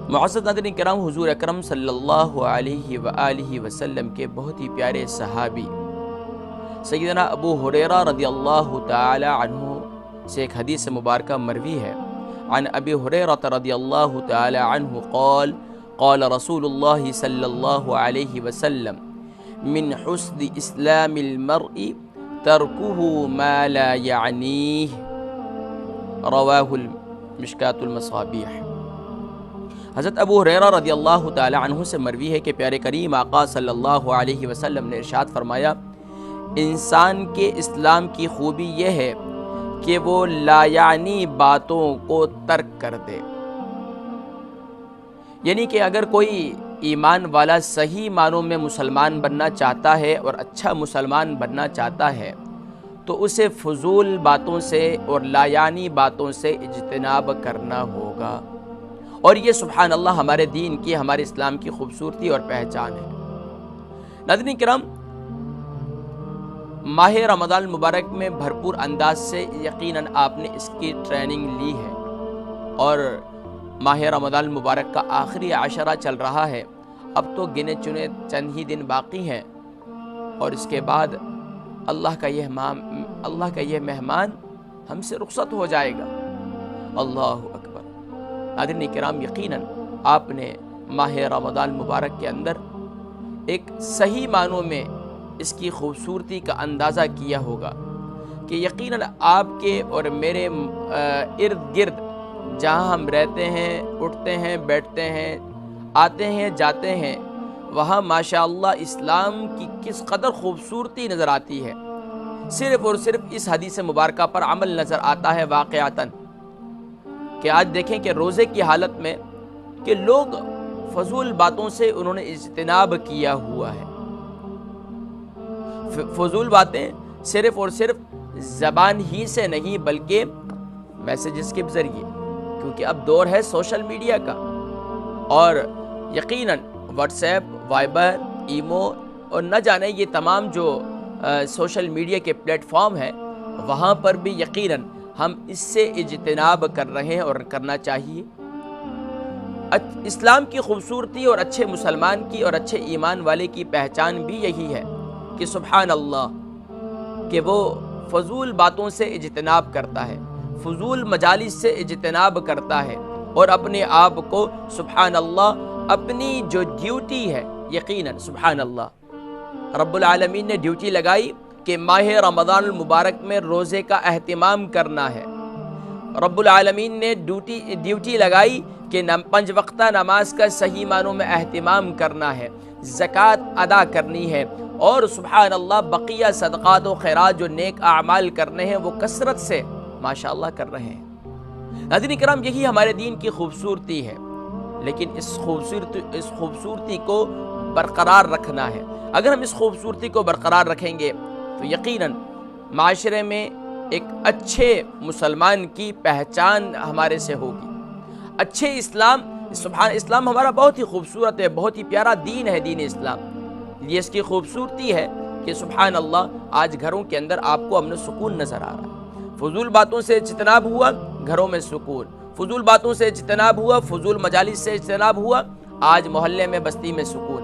معزز ناظرین کرام، حضور اکرم صلی اللہ علیہ وآلہ وسلم کے بہت ہی پیارے صحابی سیدنا ابو ہریرہ رضی اللہ تعالی عنہ سے ایک حدیث مبارکہ مروی ہے۔ عن ابی ہریرہ رضی اللہ تعالی عنہ قال قال رسول اللہ صلی اللہ علیہ وسلم من حسن اسلام المرء ترکہ ما لا یعنیہ، رواہ مشکاۃ المصابیح۔ حضرت ابو ہریرہ رضی اللہ تعالی عنہ سے مروی ہے کہ پیارے کریم آقا صلی اللہ علیہ وسلم نے ارشاد فرمایا، انسان کے اسلام کی خوبی یہ ہے کہ وہ لا یعنی باتوں کو ترک کر دے۔ یعنی کہ اگر کوئی ایمان والا صحیح معنوں میں مسلمان بننا چاہتا ہے اور اچھا مسلمان بننا چاہتا ہے تو اسے فضول باتوں سے اور لا یعنی باتوں سے اجتناب کرنا ہوگا۔ اور یہ سبحان اللہ ہمارے دین کی، ہمارے اسلام کی خوبصورتی اور پہچان ہے۔ ناظرین کرام، ماہ رمضان المبارک میں بھرپور انداز سے یقیناً آپ نے اس کی ٹریننگ لی ہے، اور ماہ رمضان المبارک کا آخری عشرہ چل رہا ہے۔ اب تو گنے چنے چند ہی دن باقی ہیں، اور اس کے بعد اللہ کا یہ مہمان ہم سے رخصت ہو جائے گا۔ اللہ اکبر۔ ناظرین کرام، یقیناً آپ نے ماہ رمضان المبارک کے اندر ایک صحیح معنوں میں اس کی خوبصورتی کا اندازہ کیا ہوگا کہ یقیناً آپ کے اور میرے ارد گرد جہاں ہم رہتے ہیں، اٹھتے ہیں، بیٹھتے ہیں، آتے ہیں، جاتے ہیں، وہاں ماشاءاللہ اسلام کی کس قدر خوبصورتی نظر آتی ہے۔ صرف اور صرف اس حدیث مبارکہ پر عمل نظر آتا ہے واقعتاً، کہ آج دیکھیں کہ روزے کی حالت میں کہ لوگ فضول باتوں سے انہوں نے اجتناب کیا ہوا ہے۔ فضول باتیں صرف اور صرف زبان ہی سے نہیں بلکہ میسیجز کے ذریعے، کیونکہ اب دور ہے سوشل میڈیا کا، اور یقیناً واٹس ایپ، وائبر، ایمو اور نہ جانے یہ تمام جو سوشل میڈیا کے پلیٹ فارم ہیں، وہاں پر بھی یقیناً ہم اس سے اجتناب کر رہے ہیں اور کرنا چاہیے۔ اسلام کی خوبصورتی اور اچھے مسلمان کی اور اچھے ایمان والے کی پہچان بھی یہی ہے کہ سبحان اللہ کہ وہ فضول باتوں سے اجتناب کرتا ہے، فضول مجالس سے اجتناب کرتا ہے، اور اپنے آپ کو سبحان اللہ اپنی جو ڈیوٹی ہے، یقیناً سبحان اللہ رب العالمین نے ڈیوٹی لگائی کہ ماہ رمضان المبارک میں روزے کا اہتمام کرنا ہے۔ رب العالمین نے ڈیوٹی لگائی کہ 5 وقتہ نماز کا صحیح معنوں میں اہتمام کرنا ہے، زکوٰۃ ادا کرنی ہے، اور سبحان اللہ بقیہ صدقات و خیرات جو نیک اعمال کرنے ہیں وہ کثرت سے ماشاءاللہ کر رہے ہیں۔ ناظرین کرام، یہی ہمارے دین کی خوبصورتی ہے، لیکن اس خوبصورتی کو برقرار رکھنا ہے۔ اگر ہم اس خوبصورتی کو برقرار رکھیں گے تو یقیناً معاشرے میں ایک اچھے مسلمان کی پہچان ہمارے سے ہوگی۔ اچھے اسلام ہمارا بہت ہی خوبصورت ہے، بہت ہی پیارا دین ہے دین اسلام۔ یہ اس کی خوبصورتی ہے کہ سبحان اللہ آج گھروں کے اندر آپ کو امن و سکون نظر آ رہا ہے۔ فضول باتوں سے اجتناب ہوا، گھروں میں سکون۔ فضول باتوں سے اجتناب ہوا، فضول مجالس سے اجتناب ہوا، آج محلے میں، بستی میں سکون